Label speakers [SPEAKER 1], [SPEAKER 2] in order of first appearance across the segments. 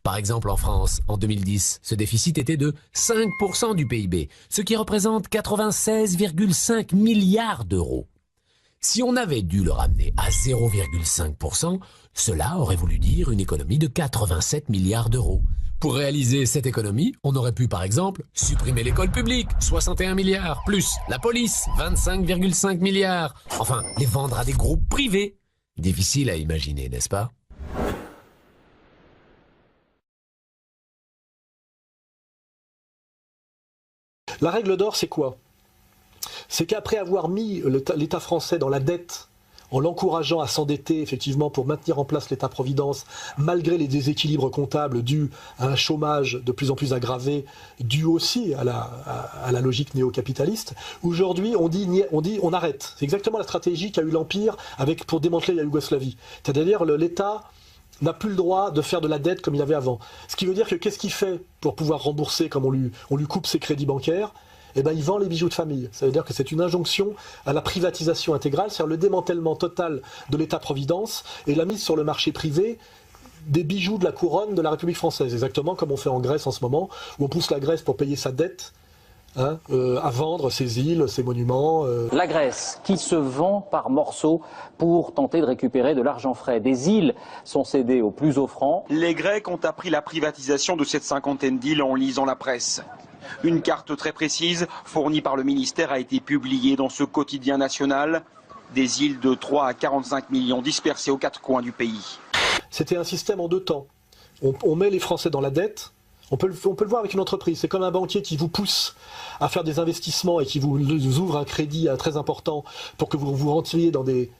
[SPEAKER 1] Par exemple, en France, en 2010, ce déficit était de 5% du PIB, ce qui représente 96,5 milliards d'euros. Si on avait dû le ramener à 0,5%, cela aurait voulu dire une économie de 87 milliards d'euros. Pour réaliser cette économie, on aurait pu par exemple supprimer l'école publique, 61 milliards, plus la police, 25,5 milliards, enfin les vendre à des groupes privés. Difficile à imaginer, n'est-ce pas ?
[SPEAKER 2] La règle d'or, c'est quoi? C'est qu'après avoir mis l'État français dans la dette, en l'encourageant à s'endetter effectivement pour maintenir en place l'État-providence, malgré les déséquilibres comptables dus à un chômage de plus en plus aggravé, dû aussi à la logique néo-capitaliste, aujourd'hui on dit on arrête. C'est exactement la stratégie qu'a eu l'Empire pour démanteler la Yougoslavie. C'est-à-dire l'État n'a plus le droit de faire de la dette comme il avait avant. Ce qui veut dire que qu'est-ce qu'il fait pour pouvoir rembourser comme on lui coupe ses crédits bancaires? Eh ben, il vend les bijoux de famille. Ça veut dire que c'est une injonction à la privatisation intégrale, c'est-à-dire le démantèlement total de l'État-providence et la mise sur le marché privé des bijoux de la couronne de la République française. Exactement comme on fait en Grèce en ce moment, où on pousse la Grèce pour payer sa dette, à vendre ses îles, ses monuments.
[SPEAKER 3] La Grèce qui se vend par morceaux pour tenter de récupérer de l'argent frais. Des îles sont cédées aux plus offrants.
[SPEAKER 4] Les Grecs ont appris la privatisation de cette cinquantaine d'îles en lisant la presse. Une carte très précise, fournie par le ministère, a été publiée dans ce quotidien national. Des îles de 3 à 45 millions dispersées aux quatre coins du pays.
[SPEAKER 2] C'était un système en deux temps. On met les Français dans la dette. On peut le voir avec une entreprise. C'est comme un banquier qui vous pousse à faire des investissements et qui vous ouvre un crédit très important pour que vous vous retiriez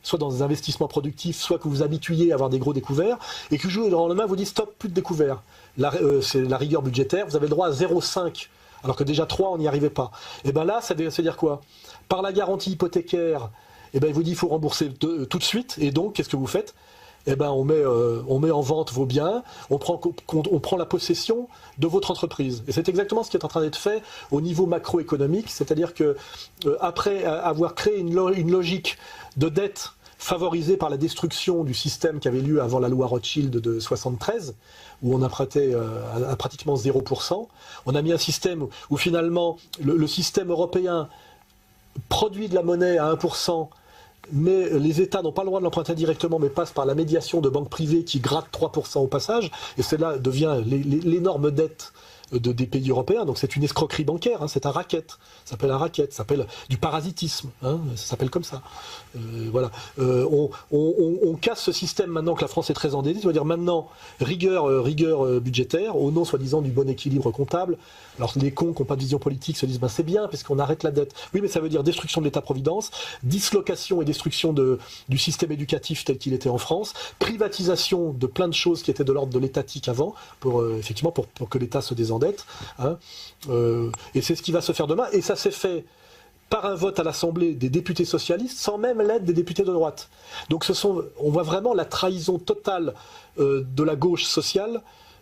[SPEAKER 2] soit dans des investissements productifs, soit que vous vous habituiez à avoir des gros découverts, et que jour au lendemain vous dit stop, plus de découverts. C'est la rigueur budgétaire, vous avez le droit à 0,5, alors que déjà 3, on n'y arrivait pas. Et bien là, ça veut dire quoi? Par la garantie hypothécaire, et ben il vous dit il faut rembourser tout de suite, et donc qu'est-ce que vous faites? Eh ben, on met en vente vos biens, on prend la possession de votre entreprise. Et c'est exactement ce qui est en train d'être fait au niveau macroéconomique, c'est-à-dire que après avoir créé une logique de dette favorisée par la destruction du système qui avait lieu avant la loi Rothschild de 73, où on empruntait à pratiquement 0%, on a mis un système où finalement le système européen produit de la monnaie à 1%, mais les États n'ont pas le droit de l'emprunter directement, mais passent par la médiation de banques privées qui grattent 3% au passage, et cela devient l'énorme dette des pays européens. Donc c'est une escroquerie bancaire, c'est un racket, ça s'appelle un racket, ça s'appelle du parasitisme, ça s'appelle comme ça. Voilà. On casse ce système maintenant que la France est très endettée, c'est-à-dire maintenant rigueur budgétaire, au nom soi-disant du bon équilibre comptable. Alors les cons qui n'ont pas de vision politique se disent c'est bien parce qu'on arrête la dette. Oui, mais ça veut dire destruction de l'État-providence, dislocation et destruction du système éducatif tel qu'il était en France, privatisation de plein de choses qui étaient de l'ordre de l'étatique avant, pour que l'État se désendette. Et c'est ce qui va se faire demain. Et ça s'est fait par un vote à l'Assemblée des députés socialistes, sans même l'aide des députés de droite. Donc on voit vraiment la trahison totale de la gauche sociale,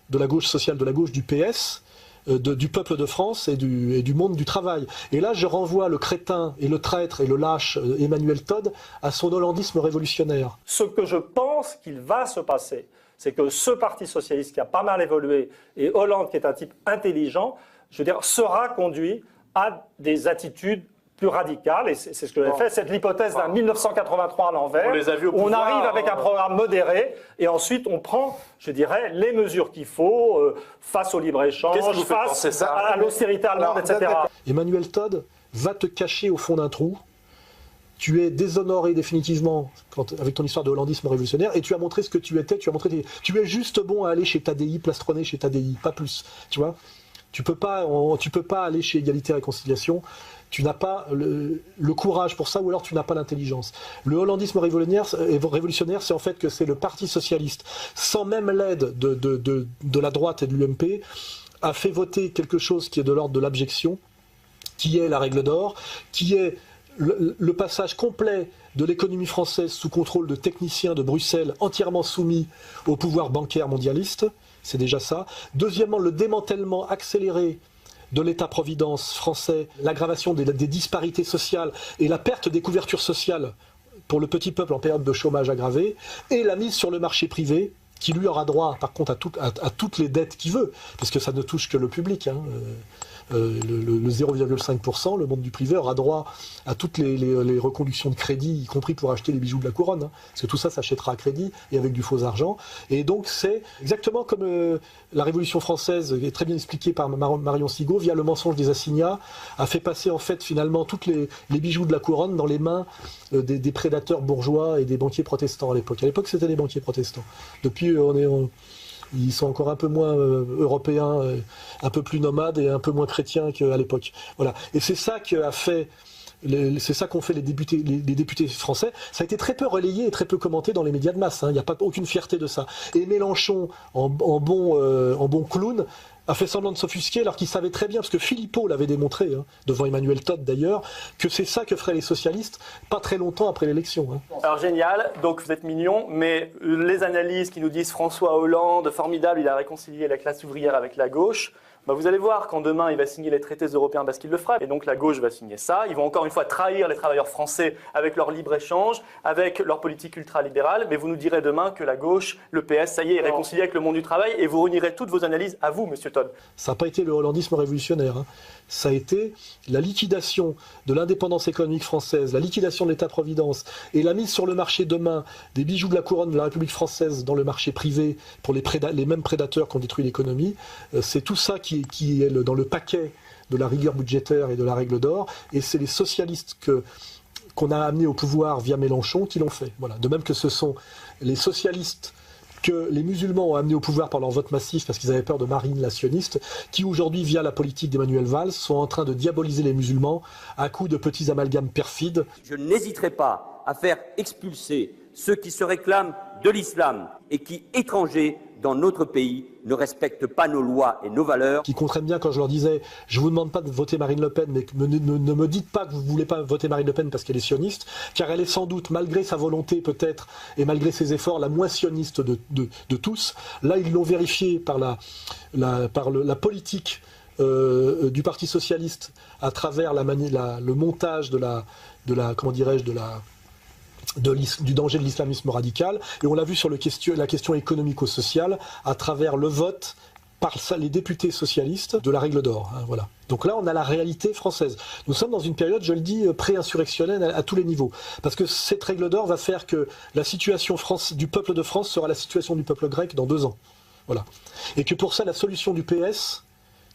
[SPEAKER 2] de la gauche du PS, du peuple de France et du monde du travail. Et là, je renvoie le crétin et le traître et le lâche Emmanuel Todd à son hollandisme révolutionnaire.
[SPEAKER 5] Ce que je pense qu'il va se passer, c'est que ce parti socialiste qui a pas mal évolué, et Hollande qui est un type intelligent, je veux dire, sera conduit à des attitudes plus radicales, et c'est ce que j'ai fait, c'est l'hypothèse d'un 1983 à l'envers. On arrive avec un programme modéré, et ensuite on prend, je dirais, les mesures qu'il faut face au libre-échange, face à l'austérité allemande, etc.
[SPEAKER 2] Emmanuel Todd va te cacher au fond d'un trou. Tu es déshonoré définitivement avec ton histoire de hollandisme révolutionnaire, et tu as montré ce que tu étais, tu es juste bon à aller chez Tadi, plastronner chez Tadi, pas plus, tu vois. Tu peux pas aller chez Égalité et Réconciliation, tu n'as pas le courage pour ça, ou alors tu n'as pas l'intelligence. Le hollandisme révolutionnaire, c'est en fait que c'est le Parti socialiste, sans même l'aide de la droite et de l'UMP, a fait voter quelque chose qui est de l'ordre de l'abjection, qui est la règle d'or, qui est le passage complet de l'économie française sous contrôle de techniciens de Bruxelles entièrement soumis au pouvoir bancaire mondialiste, c'est déjà ça. Deuxièmement, le démantèlement accéléré de l'État-providence français, l'aggravation des disparités sociales et la perte des couvertures sociales pour le petit peuple en période de chômage aggravé, et la mise sur le marché privé qui lui aura droit par contre à toutes les dettes qu'il veut, parce que ça ne touche que le public, hein. Le 0,5%, le monde du privé aura droit à toutes les reconductions de crédit, y compris pour acheter les bijoux de la couronne, hein, parce que tout ça s'achètera à crédit et avec du faux argent. Et donc c'est exactement comme la Révolution française, qui est très bien expliquée par Marion Sigaud, via le mensonge des assignats, a fait passer en fait finalement toutes les bijoux de la couronne dans les mains des prédateurs bourgeois et des banquiers protestants à l'époque. À l'époque, c'était les banquiers protestants. Depuis, ils sont encore un peu moins européens, un peu plus nomades et un peu moins chrétiens qu'à l'époque. Voilà. Et c'est ça qu'a fait. C'est ça qu'ont fait les députés français. Ça a été très peu relayé et très peu commenté dans les médias de masse, hein. Il n'y a pas aucune fierté de ça. Et Mélenchon, en bon clown, a fait semblant de s'offusquer alors qu'il savait très bien, parce que Philippot l'avait démontré, hein, devant Emmanuel Todt d'ailleurs, que c'est ça que feraient les socialistes pas très longtemps après l'élection, hein.
[SPEAKER 6] Alors génial, donc vous êtes mignon, mais les analyses qui nous disent François Hollande, formidable, il a réconcilié la classe ouvrière avec la gauche. Bah vous allez voir, quand demain il va signer les traités européens parce qu'il le fera, et donc la gauche va signer ça, ils vont encore une fois trahir les travailleurs français avec leur libre-échange, avec leur politique ultralibérale, mais vous nous direz demain que la gauche, le PS, ça y est, est réconcilié avec le monde du travail, et vous réunirez toutes vos analyses à vous, monsieur Todt.
[SPEAKER 2] Ça n'a pas été le hollandisme révolutionnaire, hein. Ça a été la liquidation de l'indépendance économique française, la liquidation de l'État-providence et la mise sur le marché demain des bijoux de la couronne de la République française dans le marché privé pour les mêmes prédateurs qui ont détruit l'économie. C'est tout ça qui est dans le paquet de la rigueur budgétaire et de la règle d'or, et c'est les socialistes qu'on a amenés au pouvoir via Mélenchon qui l'ont fait. Voilà. De même que ce sont les socialistes que les musulmans ont amené au pouvoir par leur vote massif parce qu'ils avaient peur de Marine la sioniste, qui aujourd'hui, via la politique d'Emmanuel Valls, sont en train de diaboliser les musulmans à coups de petits amalgames perfides.
[SPEAKER 7] Je n'hésiterai pas à faire expulser ceux qui se réclament de l'islam et qui, étrangers dans notre pays, ne respectent pas nos lois et nos valeurs.
[SPEAKER 2] Qui comprennent bien quand je leur disais « je vous demande pas de voter Marine Le Pen, mais ne me dites pas que vous voulez pas voter Marine Le Pen parce qu'elle est sioniste, car elle est sans doute, malgré sa volonté peut-être, et malgré ses efforts, la moins sioniste de tous ». Là, ils l'ont vérifié par la politique du Parti Socialiste à travers le montage du danger de l'islamisme radical, et on l'a vu sur la question économico-sociale à travers le vote par les députés socialistes de la règle d'or, hein, voilà. Donc là, on a la réalité française. Nous sommes dans une période, je le dis, pré-insurrectionnelle à tous les niveaux, parce que cette règle d'or va faire que la situation du peuple de France sera la situation du peuple grec dans 2 ans, voilà. Et que pour ça, la solution du PS,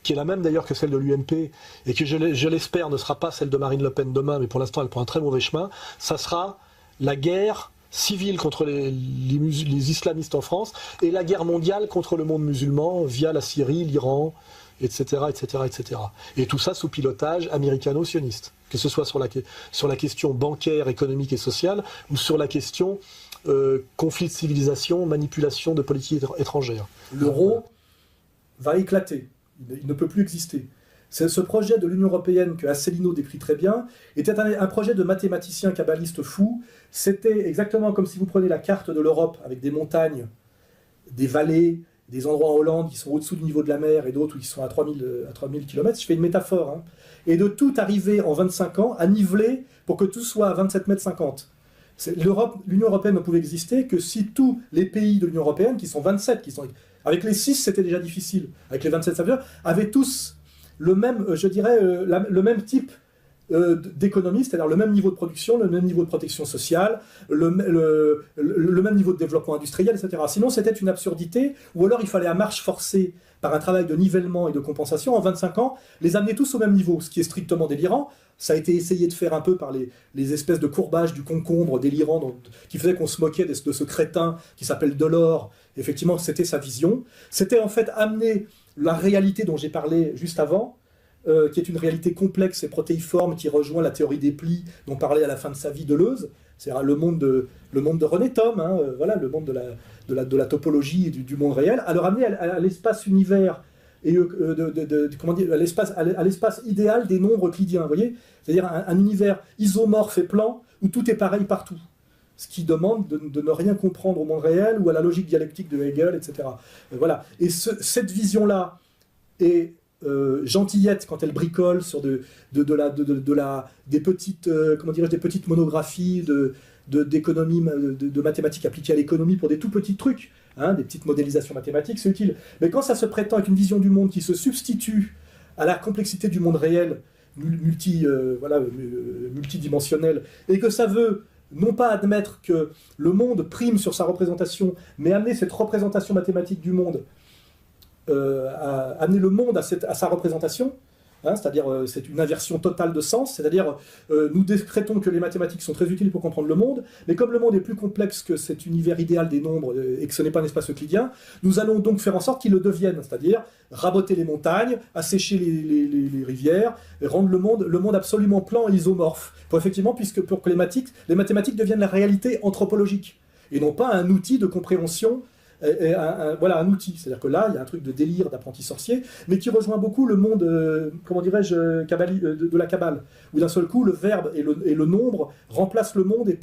[SPEAKER 2] qui est la même d'ailleurs que celle de l'UMP, et que je l'espère ne sera pas celle de Marine Le Pen demain, mais pour l'instant elle prend un très mauvais chemin, ça sera la guerre civile contre les islamistes en France et la guerre mondiale contre le monde musulman via la Syrie, l'Iran, etc., etc., etc. Et tout ça sous pilotage américano-sioniste, que ce soit sur la question bancaire, économique et sociale ou sur la question conflit de civilisation, manipulation de politique étrangère.
[SPEAKER 8] L'euro va éclater, il ne peut plus exister. Ce projet de l'Union européenne que Asselineau décrit très bien était un projet de mathématicien kabbaliste fou. C'était exactement comme si vous prenez la carte de l'Europe avec des montagnes, des vallées, des endroits en Hollande qui sont au-dessous du niveau de la mer et d'autres qui sont à 3000 km. Je fais une métaphore, hein. Et de tout arriver en 25 ans à niveler pour que tout soit à 27,50 mètres. L'Union européenne ne pouvait exister que si tous les pays de l'Union européenne, qui sont 27, avec les 6 c'était déjà difficile, avec les 27 ça veut dire, avaient tous le même, je dirais, le même type d'économie, c'est-à-dire le même niveau de production, le même niveau de protection sociale, le même niveau de développement industriel, etc. Sinon, c'était une absurdité, ou alors il fallait à marche forcée, par un travail de nivellement et de compensation, en 25 ans, les amener tous au même niveau, ce qui est strictement délirant. Ça a été essayé de faire un peu par les espèces de courbages du concombre délirant qui faisait qu'on se moquait de ce crétin qui s'appelle Delors. Effectivement, c'était sa vision. C'était en fait amener la réalité dont j'ai parlé juste avant, qui est une réalité complexe et protéiforme, qui rejoint la théorie des plis dont parlait à la fin de sa vie Deleuze, c'est-à-dire le monde de René Thom, hein, voilà, le monde de la topologie et du monde réel, à le ramener à l'espace univers et à l'espace idéal des nombres euclidiens, vous voyez, c'est-à-dire un univers isomorphe et plan où tout est pareil partout. Ce qui demande de ne rien comprendre au monde réel ou à la logique dialectique de Hegel, etc. Voilà. Et cette vision-là est gentillette quand elle bricole sur des petites monographies d'économie, de mathématiques appliquées à l'économie pour des tout petits trucs. hein, des petites modélisations mathématiques, c'est utile. Mais quand ça se prétend avec une vision du monde qui se substitue à la complexité du monde réel, multidimensionnel, et que ça veut non pas admettre que le monde prime sur sa représentation, mais amener cette représentation mathématique du monde, amener le monde à sa représentation, hein, c'est-à-dire c'est une inversion totale de sens, c'est-à-dire nous décrétons que les mathématiques sont très utiles pour comprendre le monde, mais comme le monde est plus complexe que cet univers idéal des nombres et que ce n'est pas un espace euclidien, nous allons donc faire en sorte qu'il le devienne, c'est-à-dire raboter les montagnes, assécher les rivières, et rendre le monde absolument plan et isomorphe, pour que les mathématiques deviennent la réalité anthropologique, et non pas un outil de compréhension. Voilà un outil, c'est-à-dire que là il y a un truc de délire d'apprenti sorcier, mais qui rejoint beaucoup le monde, comment dirais-je, de la Kabbale, où d'un seul coup le verbe et le nombre remplacent le monde et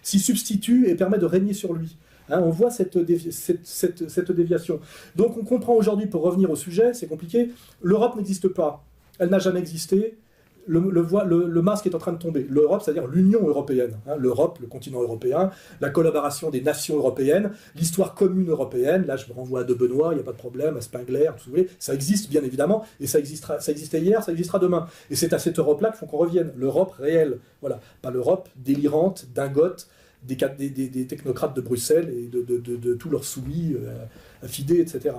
[SPEAKER 8] s'y substituent et permet de régner sur lui. Hein, on voit cette déviation. Donc on comprend aujourd'hui, pour revenir au sujet, c'est compliqué, l'Europe n'existe pas, elle n'a jamais existé. Le masque est en train de tomber. L'Europe, c'est-à-dire l'Union européenne. Hein, l'Europe, le continent européen, la collaboration des nations européennes, l'histoire commune européenne. Là, je me renvoie à De Benoît, il n'y a pas de problème, à Spengler, tout ce que vous voulez. Ça existe, bien évidemment, et ça existait hier, ça existera demain. Et c'est à cette Europe-là qu'il faut qu'on revienne. L'Europe réelle. Voilà. Pas l'Europe délirante, dingote, des technocrates de Bruxelles et de tous leurs soumis affidés, etc.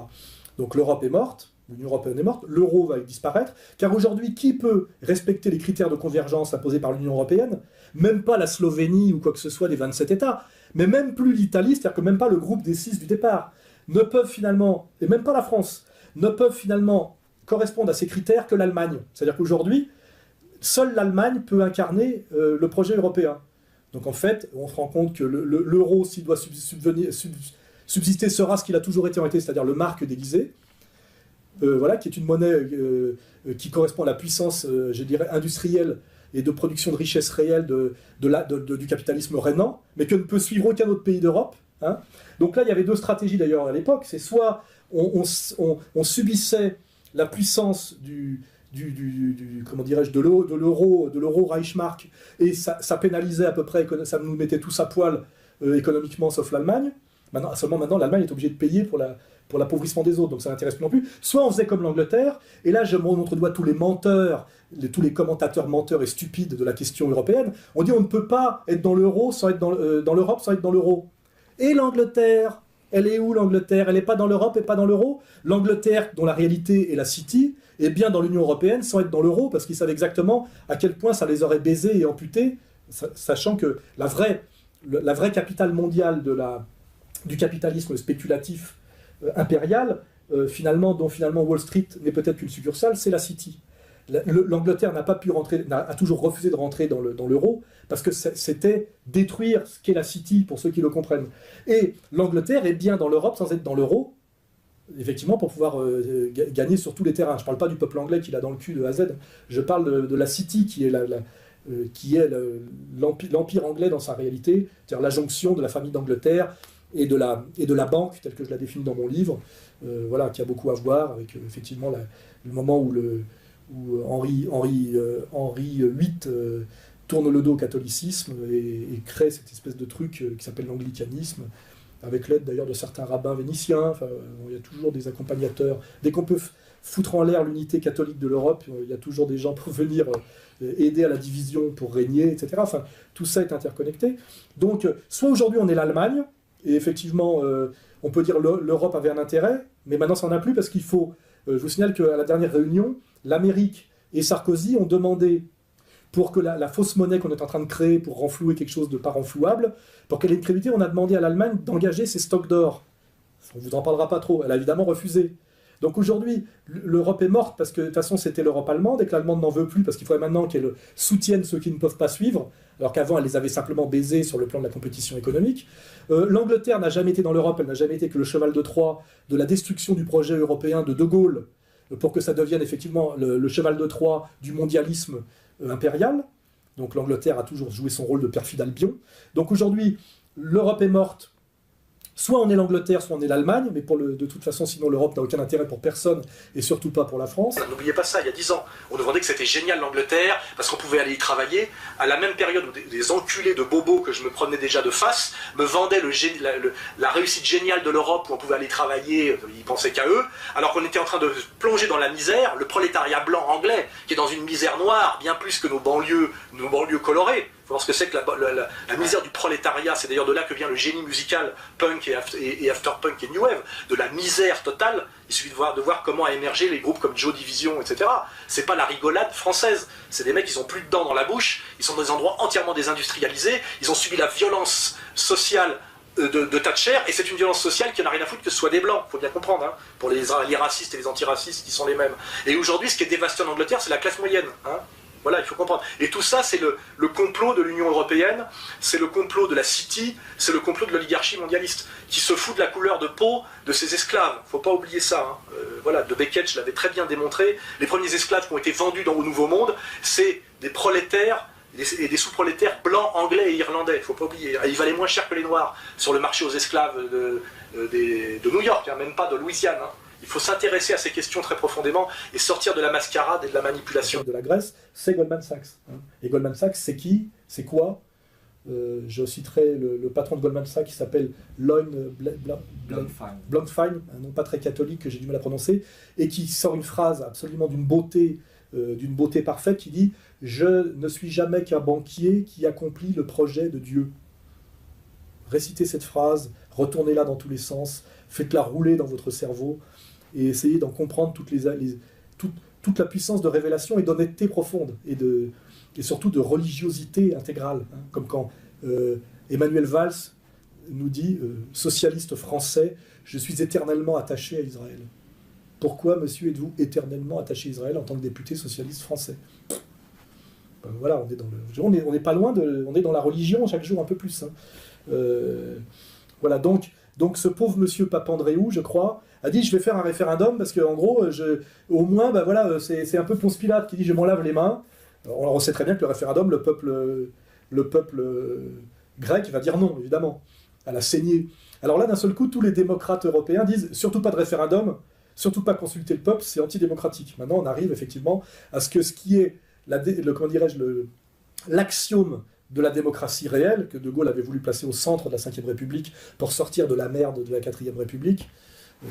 [SPEAKER 8] Donc l'Europe est morte. L'Union européenne est morte, l'euro va disparaître, car aujourd'hui, qui peut respecter les critères de convergence imposés par l'Union européenne? Même pas la Slovénie ou quoi que ce soit des 27 États, mais même plus l'Italie, c'est-à-dire que même pas le groupe des 6 du départ, ne peuvent finalement, et même pas la France, ne peuvent finalement correspondre à ces critères que l'Allemagne. C'est-à-dire qu'aujourd'hui, seule l'Allemagne peut incarner le projet européen. Donc en fait, on se rend compte que l'euro, s'il doit subsister, sera ce qu'il a toujours été, c'est-à-dire le marque d'Élysée. Voilà, qui est une monnaie qui correspond à la puissance, je dirais, industrielle et de production de richesses réelles du capitalisme rhénan, mais que ne peut suivre aucun autre pays d'Europe. Hein. Donc là, il y avait deux stratégies d'ailleurs à l'époque. C'est soit on subissait la puissance comment dirais-je, de l'euro Reichsmark, et ça pénalisait à peu près, ça nous mettait tous à poil économiquement, sauf l'Allemagne. Maintenant, l'Allemagne est obligée de payer pour l'appauvrissement des autres, donc ça n'intéresse plus non plus. Soit on faisait comme l'Angleterre, et là je montre du doigt tous les menteurs, tous les commentateurs menteurs et stupides de la question européenne, on dit on ne peut pas être dans l'euro sans être dans l'Europe sans être dans l'euro. Et l'Angleterre, elle est où l'Angleterre? Elle n'est pas dans l'Europe et pas dans l'euro. L'Angleterre, dont la réalité est la City, est bien dans l'Union européenne sans être dans l'euro, parce qu'ils savaient exactement à quel point ça les aurait baisés et amputés, sachant que la vraie capitale mondiale du capitalisme spéculatif impérial, dont finalement Wall Street n'est peut-être qu'une succursale, c'est la City. L'Angleterre n'a pas pu rentrer, a toujours refusé de rentrer dans l'euro, parce que c'était détruire ce qu'est la City, pour ceux qui le comprennent. Et l'Angleterre est bien dans l'Europe sans être dans l'euro, effectivement, pour pouvoir gagner sur tous les terrains. Je ne parle pas du peuple anglais qui l'a dans le cul de A à Z, je parle de la City qui est l'empire anglais dans sa réalité, c'est-à-dire la jonction de la famille d'Angleterre et de la banque, telle que je la définis dans mon livre, voilà, qui a beaucoup à voir avec effectivement le moment où Henri VIII tourne le dos au catholicisme et crée cette espèce de truc qui s'appelle l'anglicanisme, avec l'aide d'ailleurs de certains rabbins vénitiens. Enfin, il y a toujours des accompagnateurs. Dès qu'on peut foutre en l'air l'unité catholique de l'Europe, il y a toujours des gens pour venir aider à la division, pour régner, etc. Enfin, tout ça est interconnecté. Donc, soit aujourd'hui on est l'Allemagne, et effectivement, on peut dire l'Europe avait un intérêt, mais maintenant ça n'en a plus parce qu'il faut... je vous signale qu'à la dernière réunion, l'Amérique et Sarkozy ont demandé, pour que la fausse monnaie qu'on est en train de créer pour renflouer quelque chose de pas renflouable, pour qu'elle ait une crédibilité, on a demandé à l'Allemagne d'engager ses stocks d'or. On ne vous en parlera pas trop, elle a évidemment refusé. Donc aujourd'hui, l'Europe est morte parce que de toute façon c'était l'Europe allemande et que l'Allemande n'en veut plus parce qu'il faudrait maintenant qu'elle soutienne ceux qui ne peuvent pas suivre, alors qu'avant elle les avait simplement baisés sur le plan de la compétition économique. L'Angleterre n'a jamais été dans l'Europe, elle n'a jamais été que le cheval de Troie de la destruction du projet européen de De Gaulle pour que ça devienne effectivement le cheval de Troie du mondialisme impérial. Donc l'Angleterre a toujours joué son rôle de perfide Albion. Donc aujourd'hui, l'Europe est morte Soit on est l'Angleterre, soit on est l'Allemagne, mais de toute façon, sinon l'Europe n'a aucun intérêt pour personne, et surtout pas pour la France.
[SPEAKER 2] N'oubliez pas ça, il y a 10 ans, on nous vendait que c'était génial l'Angleterre, parce qu'on pouvait aller y travailler, à la même période où des enculés de bobos que je me prenais déjà de face, me vendaient la réussite géniale de l'Europe, où on pouvait aller travailler, ils pensaient qu'à eux, alors qu'on était en train de plonger dans la misère, le prolétariat blanc anglais, qui est dans une misère noire, bien plus que nos banlieues colorées. Il faut voir ce que c'est que la misère du prolétariat, c'est d'ailleurs de là que vient le génie musical punk et after-punk et new wave, de la misère totale. Il suffit de voir comment a émergé les groupes comme Joe Division, etc. C'est pas la rigolade française, c'est des mecs qui ont plus de dents dans la bouche, ils sont dans des endroits entièrement désindustrialisés, ils ont subi la violence sociale de Thatcher, et c'est une violence sociale qui n'a rien à foutre que ce soit des blancs, il faut bien comprendre, hein, pour les racistes et les antiracistes qui sont les mêmes. Et aujourd'hui, ce qui est dévasté en Angleterre, c'est la classe moyenne, hein. Voilà, il faut comprendre. Et tout ça, c'est le complot de l'Union européenne, c'est le complot de la City, c'est le complot de l'oligarchie mondialiste, qui se fout de la couleur de peau de ses esclaves. Il ne faut pas oublier ça. Hein. Voilà, de Beckett, je l'avais très bien démontré. Les premiers esclaves qui ont été vendus au Nouveau Monde, c'est des prolétaires et des sous-prolétaires blancs, anglais et irlandais. Il ne faut pas oublier. Ils valaient moins cher que les Noirs sur le marché aux esclaves de New York, hein, même pas de Louisiane. Hein. Il faut s'intéresser à ces questions très profondément et sortir de la mascarade et de la manipulation.
[SPEAKER 8] De la Grèce, c'est Goldman Sachs. Hein. Et Goldman Sachs, c'est qui? C'est quoi? Je citerai le patron de Goldman Sachs qui s'appelle Lloyd Blankfein, un nom pas très catholique que j'ai du mal à prononcer, et qui sort une phrase absolument d'une beauté parfaite qui dit « Je ne suis jamais qu'un banquier qui accomplit le projet de Dieu ». Récitez cette phrase, retournez-la dans tous les sens, faites-la rouler dans votre cerveau, et essayez d'en comprendre toute la puissance de révélation et d'honnêteté profonde, et surtout de religiosité intégrale. Hein, comme quand Emmanuel Valls nous dit, socialiste français, je suis éternellement attaché à Israël. Pourquoi, monsieur, êtes-vous éternellement attaché à Israël en tant que député socialiste français? Ben voilà, on n'est pas loin on est dans la religion chaque jour un peu plus. Hein. Voilà, donc ce pauvre monsieur Papandréou, je crois, a dit je vais faire un référendum parce qu'en gros, au moins, ben voilà, c'est un peu Ponce Pilate qui dit je m'en lave les mains. Alors, on sait très bien que le référendum, le peuple grec va dire non, évidemment, à la saignée. Alors là, d'un seul coup, tous les démocrates européens disent surtout pas de référendum, surtout pas consulter le peuple, c'est antidémocratique. Maintenant, on arrive effectivement à ce qui est l'axiome de la démocratie réelle, que De Gaulle avait voulu placer au centre de la Ve République pour sortir de la merde de la Quatrième République,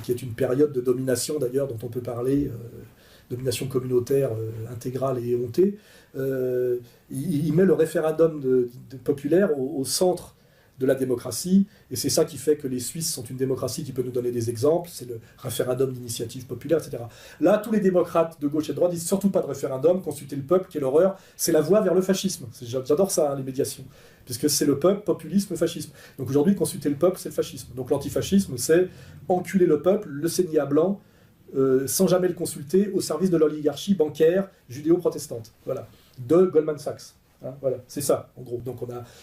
[SPEAKER 8] qui est une période de domination d'ailleurs dont on peut parler, domination communautaire intégrale et éhontée. Il met le référendum populaire au centre de la démocratie, et c'est ça qui fait que les Suisses sont une démocratie qui peut nous donner des exemples, c'est le référendum d'initiative populaire, etc. Là, tous les démocrates de gauche et de droite disent surtout pas de référendum, consulter le peuple, quelle horreur, c'est la voie vers le fascisme. J'adore ça, hein, les médiations, puisque c'est le peuple, populisme, fascisme. Donc aujourd'hui, consulter le peuple, c'est le fascisme. Donc l'antifascisme, c'est enculer le peuple, le saigner à blanc, sans jamais le consulter, au service de l'oligarchie bancaire judéo-protestante. Voilà, de Goldman Sachs. Hein, voilà, c'est ça, en gros. Donc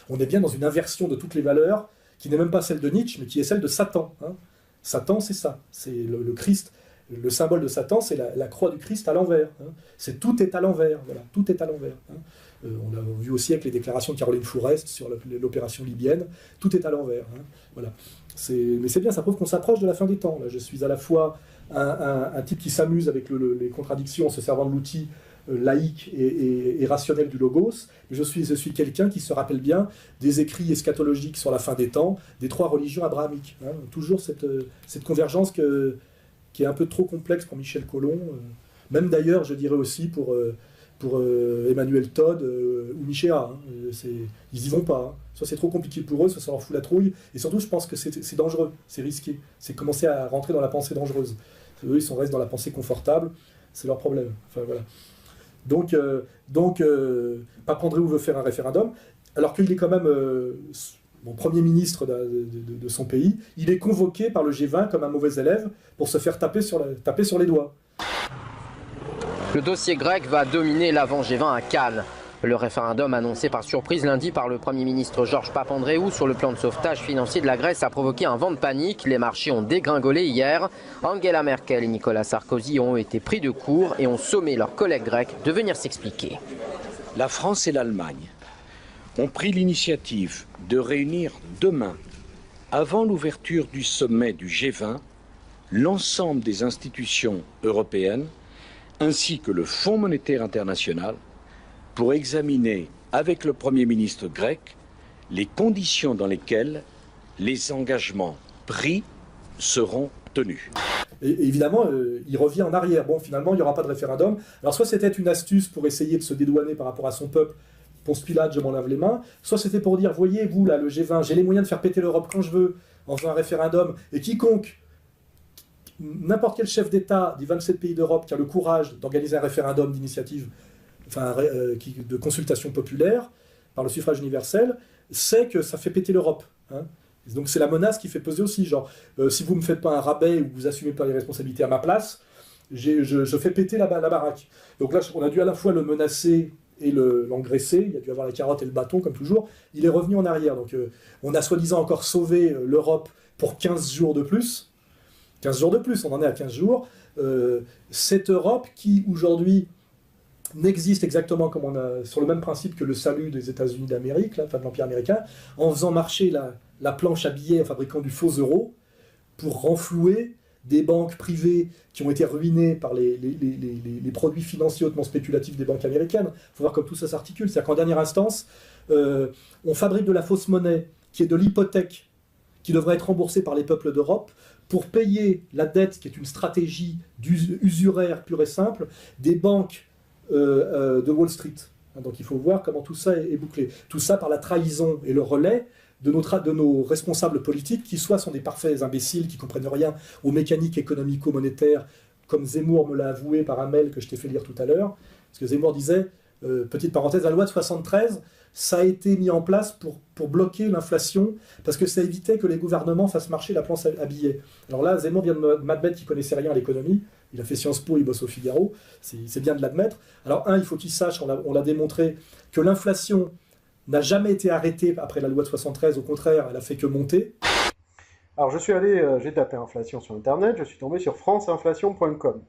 [SPEAKER 8] on est bien dans une inversion de toutes les valeurs, qui n'est même pas celle de Nietzsche, mais qui est celle de Satan. Hein. Satan, c'est ça. C'est le Christ. Le symbole de Satan, c'est la croix du Christ à l'envers. Hein. Tout est à l'envers. Voilà, tout est à l'envers. Hein. On l'a vu aussi avec les déclarations de Caroline Fourest sur l'opération libyenne. Tout est à l'envers. Hein. Voilà. Mais c'est bien, ça prouve qu'on s'approche de la fin des temps. Là, je suis à la fois un type qui s'amuse avec les contradictions en se servant de l'outil laïque et rationnel du logos, mais je suis quelqu'un qui se rappelle bien des écrits eschatologiques sur la fin des temps, des trois religions abrahamiques. Hein. Toujours cette convergence qui est un peu trop complexe pour Michel Colomb, même d'ailleurs, je dirais aussi pour Emmanuel Todd ou Michéa. Hein. Ils y vont pas. Hein. Soit c'est trop compliqué pour eux, soit ça leur fout la trouille, et surtout je pense que c'est dangereux, c'est risqué, c'est commencer à rentrer dans la pensée dangereuse. Eux, ils restent dans la pensée confortable, c'est leur problème. Enfin voilà. Donc Papandréou veut faire un référendum, alors qu'il est quand même Premier ministre de son pays. Il est convoqué par le G20 comme un mauvais élève pour se faire taper sur les doigts.
[SPEAKER 9] Le dossier grec va dominer l'avant G20 à Cannes. Le référendum annoncé par surprise lundi par le Premier ministre Georges Papandréou sur le plan de sauvetage financier de la Grèce a provoqué un vent de panique. Les marchés ont dégringolé hier. Angela Merkel et Nicolas Sarkozy ont été pris de court et ont sommé leurs collègues grecs de venir s'expliquer.
[SPEAKER 10] La France et l'Allemagne ont pris l'initiative de réunir demain Avant l'ouverture du sommet du G20, l'ensemble des institutions européennes, ainsi que le Fonds monétaire international, pour examiner avec le Premier ministre grec les conditions dans lesquelles les engagements pris seront tenus.
[SPEAKER 8] Et évidemment, il revient en arrière. Bon, finalement, il n'y aura pas de référendum. Alors, soit c'était une astuce pour essayer de se dédouaner par rapport à son peuple, Ponce Pilate, je m'en lave les mains, soit c'était pour dire, voyez, vous, là, le G20, j'ai les moyens de faire péter l'Europe quand je veux, en faisant un référendum, et quiconque, n'importe quel chef d'État des 27 pays d'Europe qui a le courage d'organiser un référendum d'initiative, enfin, de consultation populaire, par le suffrage universel, sait que ça fait péter l'Europe. Hein. Donc c'est la menace qui fait peser aussi, genre, si vous ne me faites pas un rabais ou vous assumez pas les responsabilités à ma place, je fais péter la baraque. Donc là, on a dû à la fois le menacer et l'engraisser, il a dû avoir la carotte et le bâton, comme toujours. Il est revenu en arrière, donc on a soi-disant encore sauvé l'Europe pour 15 jours de plus. 15 jours de plus, on en est à 15 jours. Cette Europe qui, aujourd'hui, n'existe exactement comme sur le même principe que le salut des États-Unis d'Amérique, enfin de l'Empire américain, en faisant marcher la planche à billets en fabriquant du faux euro pour renflouer des banques privées qui ont été ruinées par les produits financiers hautement spéculatifs des banques américaines. Il faut voir comme tout ça s'articule. C'est-à-dire qu'en dernière instance, on fabrique de la fausse monnaie qui est de l'hypothèque qui devrait être remboursée par les peuples d'Europe pour payer la dette, qui est une stratégie usuraire pure et simple, des banques de Wall Street. Donc il faut voir comment tout ça est bouclé. Tout ça par la trahison et le relais de nos responsables politiques, qui soit sont des parfaits imbéciles, qui ne comprennent rien aux mécaniques économico-monétaires, comme Zemmour me l'a avoué par un mail que je t'ai fait lire tout à l'heure. Parce que Zemmour disait, petite parenthèse, la loi de 73, ça a été mis en place pour bloquer l'inflation, parce que ça évitait que les gouvernements fassent marcher la planche à billets. Alors là, Zemmour vient de m'admettre qu'il ne connaissait rien à l'économie. Il a fait Sciences Po, il bosse au Figaro. C'est bien de l'admettre. Alors il faut qu'il sache, on l'a démontré, que l'inflation n'a jamais été arrêtée après la loi de 73. Au contraire, elle a fait que monter.
[SPEAKER 11] Alors j'ai tapé inflation sur Internet, je suis tombé sur franceinflation.com.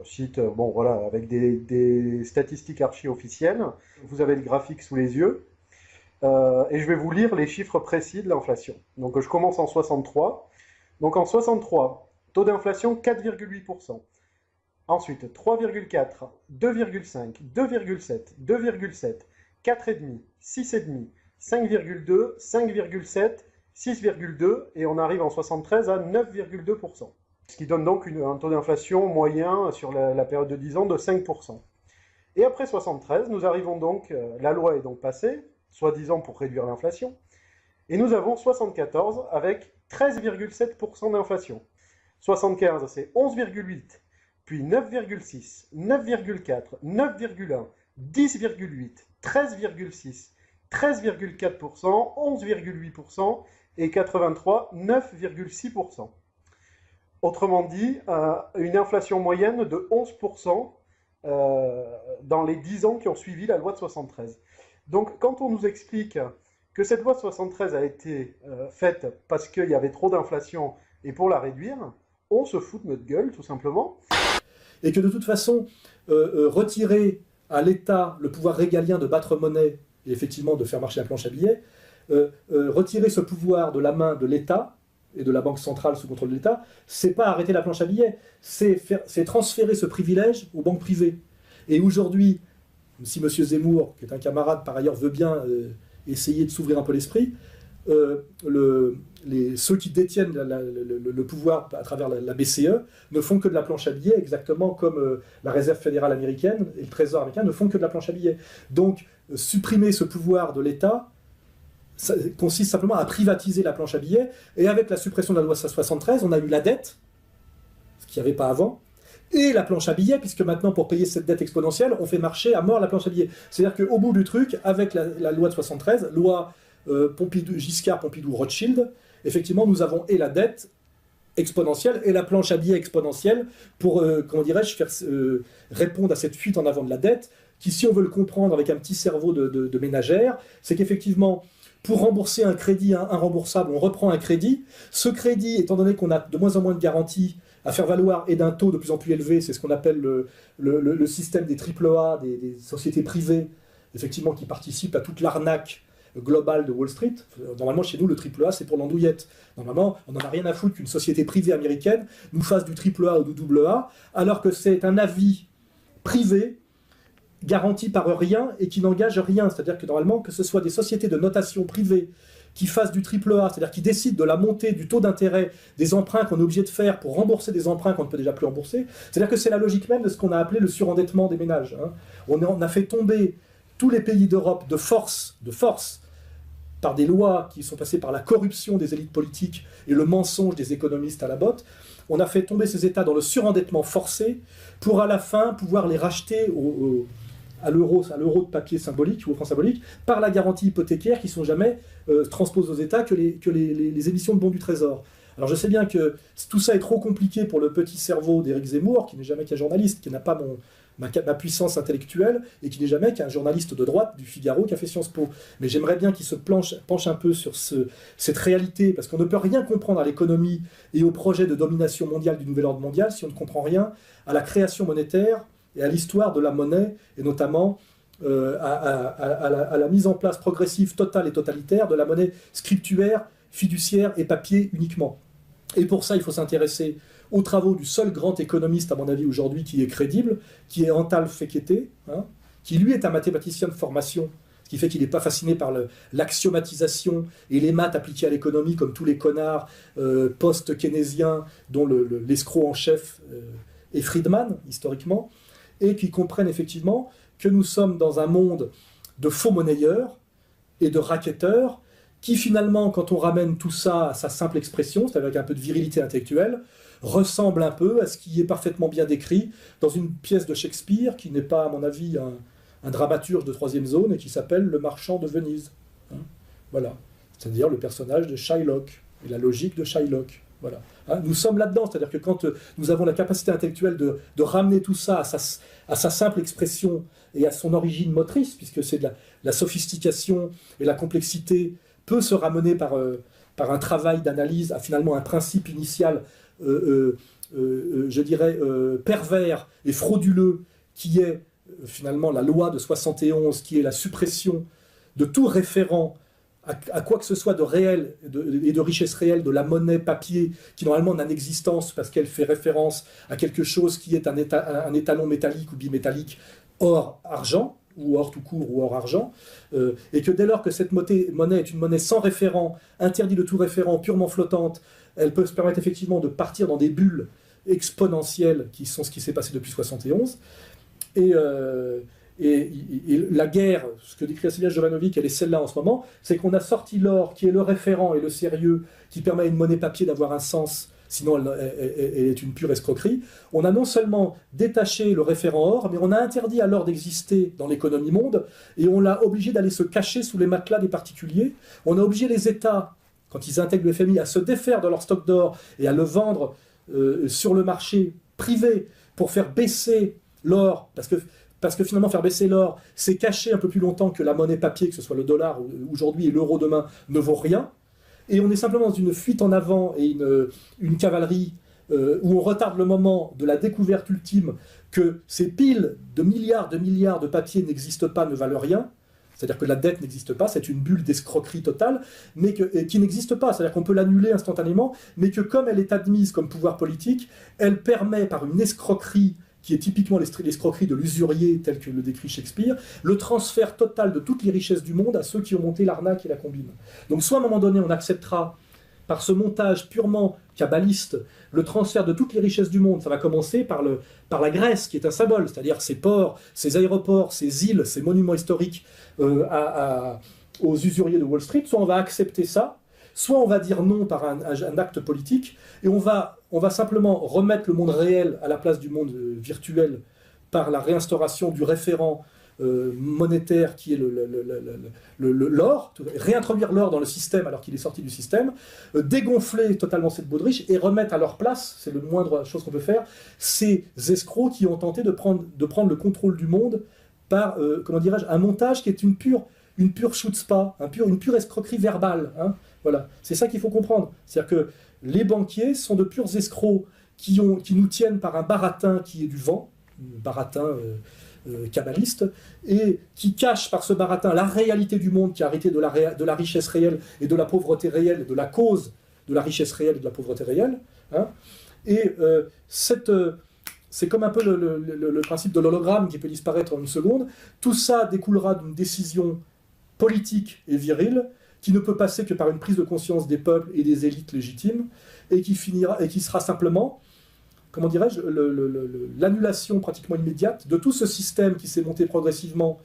[SPEAKER 11] Site, bon voilà, avec des statistiques archi-officielles. Vous avez le graphique sous les yeux. Et je vais vous lire les chiffres précis de l'inflation. Donc je commence en 63. Donc en 63, taux d'inflation 4,8%. Ensuite 3,4, 2,5, 2,7, 2,7, 4,5, 6,5, 5,2, 5,7, 6,2 et on arrive en 73 à 9,2%. Ce qui donne donc un taux d'inflation moyen sur la période de 10 ans de 5%. Et après 73, nous arrivons donc, la loi est donc passée, soi-disant pour réduire l'inflation, et nous avons 74 avec 13,7% d'inflation. 75, c'est 11,8, puis 9,6, 9,4, 9,1, 10,8, 13,6, 13,4%, 11,8% et 83, 9,6%. Autrement dit, une inflation moyenne de 11% dans les 10 ans qui ont suivi la loi de 73. Donc quand on nous explique que cette loi de 73 a été faite parce qu'il y avait trop d'inflation et pour la réduire, on se fout de notre gueule tout simplement.
[SPEAKER 8] Et que de toute façon, retirer à l'État le pouvoir régalien de battre monnaie et effectivement de faire marcher la planche à billets, retirer ce pouvoir de la main de l'État et de la Banque centrale sous contrôle de l'État, c'est pas arrêter la planche à billets, c'est transférer ce privilège aux banques privées. Et aujourd'hui, si M. Zemmour, qui est un camarade par ailleurs, veut bien essayer de s'ouvrir un peu l'esprit, ceux qui détiennent le pouvoir à travers la BCE ne font que de la planche à billets, exactement comme la Réserve fédérale américaine et le Trésor américain ne font que de la planche à billets. Donc, supprimer ce pouvoir de l'État, ça consiste simplement à privatiser la planche à billets, et avec la suppression de la loi 73, on a eu la dette, ce qu'il n'y avait pas avant, et la planche à billets, puisque maintenant, pour payer cette dette exponentielle, on fait marcher à mort la planche à billets. C'est-à-dire qu'au bout du truc, avec la loi de 73, loi Giscard, Pompidou, Rothschild, effectivement, nous avons et la dette exponentielle et la planche à billets exponentielle pour, comment dirais-je, faire répondre à cette fuite en avant de la dette, qui, si on veut le comprendre avec un petit cerveau de ménagère, c'est qu'effectivement, pour rembourser un crédit irremboursable, on reprend un crédit. Ce crédit, étant donné qu'on a de moins en moins de garanties à faire valoir et d'un taux de plus en plus élevé, c'est ce qu'on appelle le système des AAA, des sociétés privées, effectivement, qui participent à toute l'arnaque global de Wall Street. Normalement, chez nous, le triple A, c'est pour l'andouillette. Normalement, on n'en a rien à foutre qu'une société privée américaine nous fasse du triple A ou du double A, alors que c'est un avis privé garanti par rien et qui n'engage rien. C'est-à-dire que normalement, que ce soit des sociétés de notation privée qui fassent du triple A, c'est-à-dire qui décident de la montée du taux d'intérêt des emprunts qu'on est obligé de faire pour rembourser des emprunts qu'on ne peut déjà plus rembourser, c'est-à-dire que c'est la logique même de ce qu'on a appelé le surendettement des ménages. On a fait tomber tous les pays d'Europe de force, par des lois qui sont passées par la corruption des élites politiques et le mensonge des économistes à la botte. On a fait tomber ces États dans le surendettement forcé pour à la fin pouvoir les racheter à l'euro de papier symbolique ou au franc symbolique, par la garantie hypothécaire qui ne sont jamais transposées aux États que les émissions de bons du Trésor. Alors je sais bien que tout ça est trop compliqué pour le petit cerveau d'Éric Zemmour, qui n'est jamais qu'un journaliste, qui n'a pas ma puissance intellectuelle, et qui n'est jamais qu'un journaliste de droite du Figaro qui a fait Sciences Po. Mais j'aimerais bien qu'il se penche un peu sur cette réalité, parce qu'on ne peut rien comprendre à l'économie et au projet de domination mondiale du nouvel ordre mondial si on ne comprend rien à la création monétaire et à l'histoire de la monnaie, et notamment à la mise en place progressive, totale et totalitaire de la monnaie scriptuaire, fiduciaire et papier uniquement. Et pour ça, il faut s'intéresser aux travaux du seul grand économiste, à mon avis, aujourd'hui, qui est crédible, qui est Antal Fekete, qui lui est un mathématicien de formation, ce qui fait qu'il n'est pas fasciné par l'axiomatisation et les maths appliquées à l'économie, comme tous les connards post-keynésiens, dont l'escroc en chef est Friedman, historiquement, et qui comprennent effectivement que nous sommes dans un monde de faux monnayeurs et de racketteurs qui finalement, quand on ramène tout ça à sa simple expression, c'est-à-dire avec un peu de virilité intellectuelle, ressemble un peu à ce qui est parfaitement bien décrit dans une pièce de Shakespeare qui n'est pas, à mon avis, un dramaturge de troisième zone et qui s'appelle Le Marchand de Venise. Voilà. C'est-à-dire le personnage de Shylock et la logique de Shylock. Voilà. Nous sommes là-dedans, c'est-à-dire que quand nous avons la capacité intellectuelle de ramener tout ça à sa simple expression et à son origine motrice, puisque c'est de la sophistication et la complexité peut se ramener par un travail d'analyse à finalement un principe initial, je dirais, pervers et frauduleux, qui est finalement la loi de 71, qui est la suppression de tout référent à quoi que ce soit de réel et de richesse réelle de la monnaie papier, qui normalement n'a d'existence parce qu'elle fait référence à quelque chose qui est un étalon métallique ou bimétallique, or argent, ou or tout court, ou or argent, et que dès lors que cette monnaie est une monnaie sans référent, interdite de tout référent, purement flottante, elle peut se permettre effectivement de partir dans des bulles exponentielles qui sont ce qui s'est passé depuis 71, et la guerre, ce que décrit Vassilia Jovanovic, elle est celle-là en ce moment, c'est qu'on a sorti l'or qui est le référent et le sérieux, qui permet à une monnaie papier d'avoir un sens, sinon elle est une pure escroquerie. On a non seulement détaché le référent or, mais on a interdit à l'or d'exister dans l'économie monde, et on l'a obligé d'aller se cacher sous les matelas des particuliers. On a obligé les États, quand ils intègrent le FMI, à se défaire de leur stock d'or et à le vendre sur le marché privé pour faire baisser l'or, parce que finalement, faire baisser l'or, c'est cacher un peu plus longtemps que la monnaie papier, que ce soit le dollar aujourd'hui et l'euro demain, ne vaut rien. Et on est simplement dans une fuite en avant et une cavalerie où on retarde le moment de la découverte ultime que ces piles de milliards de papiers n'existent pas, ne valent rien. C'est-à-dire que la dette n'existe pas, c'est une bulle d'escroquerie totale, mais qui n'existe pas. C'est-à-dire qu'on peut l'annuler instantanément, mais que comme elle est admise comme pouvoir politique, elle permet par une escroquerie qui est typiquement l'escroquerie de l'usurier, tel que le décrit Shakespeare, le transfert total de toutes les richesses du monde à ceux qui ont monté l'arnaque et la combine. Donc soit à un moment donné, on acceptera, par ce montage purement kabbaliste, le transfert de toutes les richesses du monde. Ça va commencer par la Grèce, qui est un symbole, c'est-à-dire ses ports, ses aéroports, ses îles, ses monuments historiques aux usuriers de Wall Street. Soit on va accepter ça, soit on va dire non par un acte politique, et on va simplement remettre le monde réel à la place du monde virtuel par la réinstauration du référent monétaire qui est l'or, réintroduire l'or dans le système alors qu'il est sorti du système, dégonfler totalement cette baudriche et remettre à leur place, c'est le moindre chose qu'on peut faire, ces escrocs qui ont tenté de prendre le contrôle du monde par, comment dirais-je, un montage qui est une pure chutzpah, une pure escroquerie verbale. Voilà, c'est ça qu'il faut comprendre. C'est-à-dire que les banquiers sont de purs escrocs qui nous tiennent par un baratin qui est du vent, baratin kabbaliste, et qui cache par ce baratin la réalité du monde qui a hérité de la richesse réelle et de la pauvreté réelle, de la cause de la richesse réelle et de la pauvreté réelle. Hein. Et c'est comme un peu le principe de l'hologramme qui peut disparaître en une seconde. Tout ça découlera d'une décision politique et virile qui ne peut passer que par une prise de conscience des peuples et des élites légitimes, et qui sera simplement, comment dirais-je, l'annulation pratiquement immédiate de tout ce système qui s'est monté progressivement.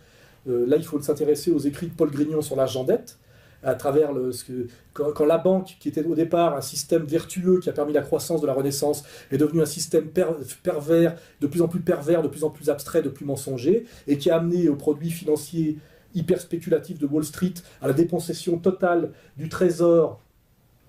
[SPEAKER 8] Là, il faut s'intéresser aux écrits de Paul Grignon sur l'argent-dette, à travers quand la banque, qui était au départ un système vertueux qui a permis la croissance de la Renaissance, est devenu un système pervers, de plus en plus pervers, de plus en plus abstrait, de plus mensonger, et qui a amené aux produits financiers hyper spéculatifs de Wall Street à la dépossession totale du trésor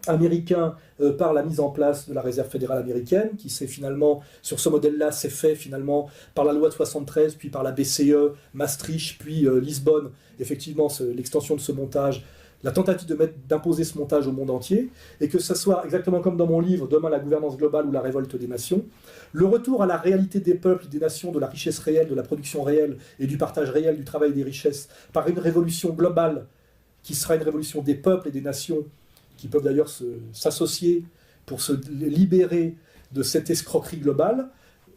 [SPEAKER 8] américain par la mise en place de la Réserve fédérale américaine, qui s'est finalement, sur ce modèle-là, s'est fait finalement par la loi de 73, puis par la BCE, Maastricht, puis Lisbonne, effectivement l'extension de ce montage, la tentative d'imposer ce montage au monde entier, et que ce soit exactement comme dans mon livre, Demain la gouvernance globale ou la révolte des nations, le retour à la réalité des peuples, des nations, de la richesse réelle, de la production réelle et du partage réel du travail et des richesses, par une révolution globale qui sera une révolution des peuples et des nations, qui peuvent d'ailleurs s'associer pour se libérer de cette escroquerie globale,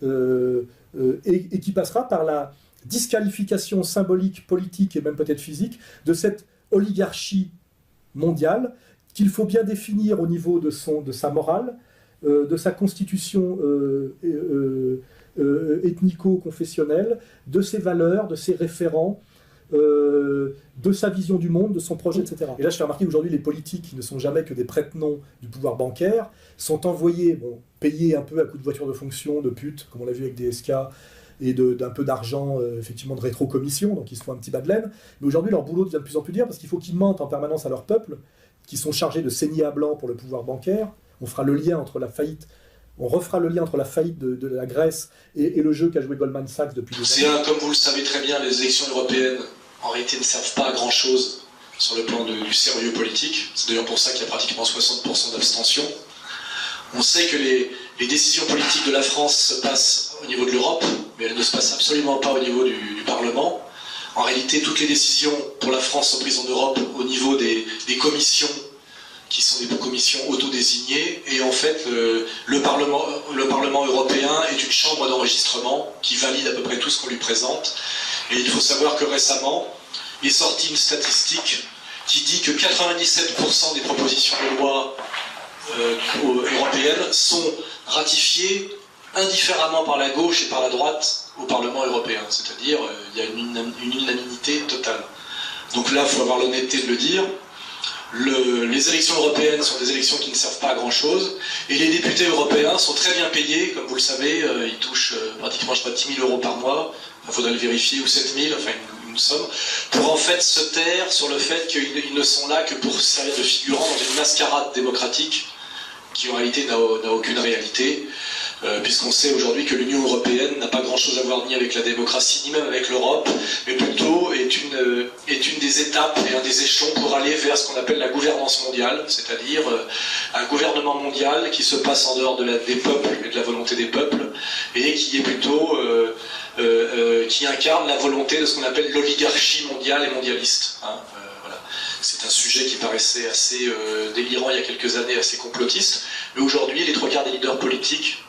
[SPEAKER 8] et qui passera par la disqualification symbolique, politique et même peut-être physique de cette oligarchie mondiale qu'il faut bien définir au niveau de sa morale, de sa constitution ethnico-confessionnelle, de ses valeurs, de ses référents, de sa vision du monde, de son projet, etc. Et là, je fais remarquer qu'aujourd'hui, les politiques, qui ne sont jamais que des prête-noms du pouvoir bancaire, sont envoyés, payés un peu à coup de voiture de fonction, de pute, comme on l'a vu avec DSK, et d'un peu d'argent, effectivement, de rétro-commission, donc ils se font un petit bas de laine. Mais aujourd'hui, leur boulot devient de plus en plus dur, parce qu'il faut qu'ils mentent en permanence à leur peuple, qui sont chargés de saigner à blanc pour le pouvoir bancaire. On fera le lien entre la faillite, on refera le lien entre la faillite de la Grèce et le jeu qu'a joué Goldman Sachs depuis des années.
[SPEAKER 12] Comme vous le savez très bien, les élections européennes, en réalité, ne servent pas à grand-chose sur le plan du sérieux politique. C'est d'ailleurs pour ça qu'il y a pratiquement 60% d'abstention. On sait que les décisions politiques de la France se passent au niveau de l'Europe, mais elles ne se passent absolument pas au niveau du Parlement. En réalité, toutes les décisions pour la France sont prises en Europe au niveau des commissions, qui sont des commissions autodésignées, et en fait, le Parlement européen est une chambre d'enregistrement qui valide à peu près tout ce qu'on lui présente. Et il faut savoir que récemment, est sortie une statistique qui dit que 97% des propositions de loi européennes sont ratifiées indifféremment par la gauche et par la droite au Parlement européen. C'est-à-dire, il y a une unanimité totale. Donc là, il faut avoir l'honnêteté de le dire. Les élections européennes sont des élections qui ne servent pas à grand-chose, et les députés européens sont très bien payés, comme vous le savez, ils touchent pratiquement, 10 000 € par mois, il faudrait le vérifier, ou 7 000, enfin une somme, pour en fait se taire sur le fait qu'ils ne sont là que pour servir de figurants dans une mascarade démocratique, qui en réalité n'a aucune réalité, puisqu'on sait aujourd'hui que l'Union européenne n'a pas grand-chose à voir ni avec la démocratie, ni même avec l'Europe, mais plutôt est une des étapes et un des échelons pour aller vers ce qu'on appelle la gouvernance mondiale, c'est-à-dire un gouvernement mondial qui se passe en dehors des peuples et de la volonté des peuples, et qui est plutôt qui incarne la volonté de ce qu'on appelle l'oligarchie mondiale et mondialiste. Voilà. C'est un sujet qui paraissait assez délirant il y a quelques années, assez complotiste, mais aujourd'hui les 3/4 des leaders politiques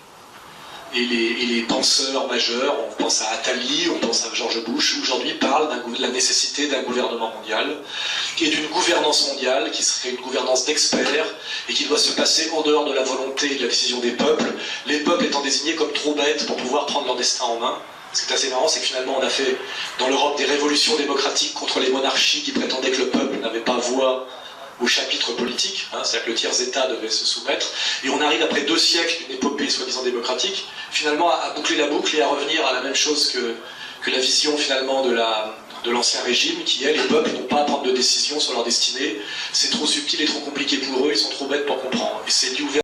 [SPEAKER 12] et les penseurs majeurs, on pense à Attali, on pense à George Bush, aujourd'hui parlent de la nécessité d'un gouvernement mondial et d'une gouvernance mondiale qui serait une gouvernance d'experts et qui doit se passer en dehors de la volonté et de la décision des peuples, les peuples étant désignés comme trop bêtes pour pouvoir prendre leur destin en main. Ce qui est assez marrant, c'est que finalement on a fait dans l'Europe des révolutions démocratiques contre les monarchies qui prétendaient que le peuple n'avait pas voix au chapitre politique, c'est-à-dire que le tiers-État devait se soumettre, et on arrive après 2 siècles d'une épopée soi-disant démocratique, finalement à boucler la boucle et à revenir à la même chose que la vision finalement de l'ancien régime, qui est les peuples n'ont pas à prendre de décision sur leur destinée, c'est trop subtil et trop compliqué pour eux, ils sont trop bêtes pour comprendre. Et c'est